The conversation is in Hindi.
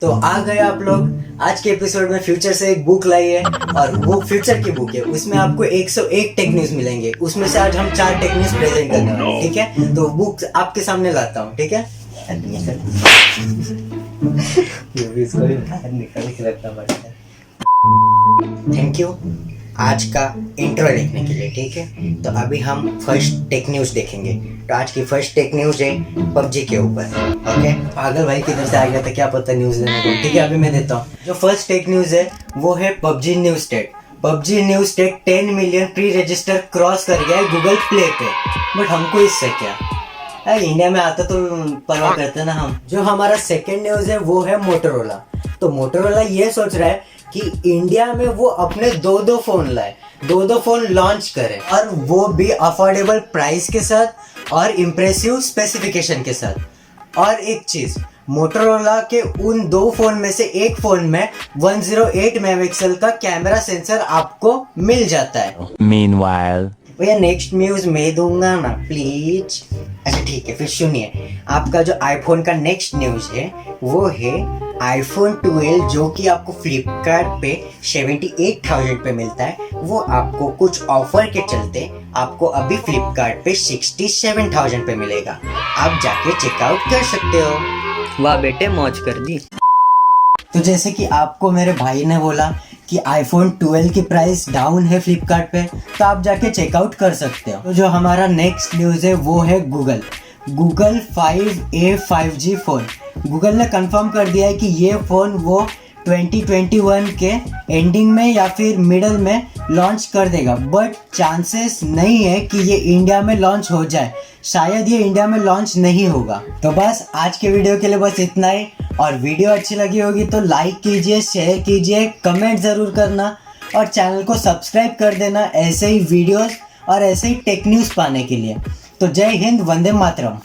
तो आ गए आप लोग। आज के एपिसोड में फ्यूचर से एक बुक लाई है और वो फ्यूचर की बुक है। उसमें आपको 101 टेक न्यूज मिलेंगे। उसमें से आज हम 4 टेक न्यूज प्रेजेंट करने वाले हैं, ठीक है। तो बुक आपके सामने लाता हूँ, ठीक है। इसको भी बाहर निकाल के रखना पड़ता है। थैंक यू आज का इंट्रो देखने के लिए, ठीक है। तो अभी हम फर्स्ट टेक न्यूज देखेंगे। तो आज की फर्स्ट टेक न्यूज है पबजी के ऊपर, ओके। पागल भाई किधर से आ गया था क्या पता न्यूज लेने को, ठीक है। अभी मैं देता हूँ। जो फर्स्ट टेक न्यूज है वो है PUBG news state. PUBG news state 10 million pre register cross कर गया है गूगल प्ले पे। बट हमको इससे क्या, इंडिया में आता तो परवाह करते ना हम। जो हमारा सेकेंड न्यूज है वो है मोटोरोला। तो मोटोरोला ये सोच रहा है कि इंडिया में वो अपने दो फोन लाए, दो फोन लॉन्च करे, और वो भी अफोर्डेबल प्राइस के साथ और इम्प्रेसिव स्पेसिफिकेशन के साथ। और एक चीज, मोटोरोला के उन 2 फोन में से एक फोन में 108 मेगापिक्सल का कैमरा सेंसर आपको मिल जाता है। Meanwhile, भैया नेक्स्ट न्यूज मैं दूंगा ना प्लीज। अच्छा ठीक है, फिर सुनिए। आपका जो आईफोन का नेक्स्ट न्यूज है वो है आईफोन 12, जो कि आपको फ्लिपकार्ट पे 78,000 पे मिलता है। वो आपको कुछ ऑफर के चलते आपको अभी फ्लिपकार्ट पे 67,000 पे मिलेगा। आप जाके चेकआउट कर सकते हो। वाह बेटे, मौज कर दी। तो जैसे कि आपको मेरे भाई ने बोला कि आईफोन 12 की प्राइस डाउन है फ्लिपकार्ट पे, तो आप जाके चेकआउट कर सकते हो। तो जो हमारा नेक्स्ट न्यूज़ है वो है Google 5A 5G phone. Google ने कंफर्म कर दिया है कि ये फ़ोन वो 2021 के एंडिंग में या फिर मिडल में लॉन्च कर देगा। बट चांसेस नहीं है कि ये इंडिया में लॉन्च हो जाए। शायद ये इंडिया में लॉन्च नहीं होगा। तो बस आज के वीडियो के लिए बस इतना ही। और वीडियो अच्छी लगी होगी तो लाइक कीजिए, शेयर कीजिए, कमेंट ज़रूर करना और चैनल को सब्सक्राइब कर देना ऐसे ही वीडियोस और ऐसे ही टेक न्यूज़ पाने के लिए। तो जय हिंद, वंदे मातरम।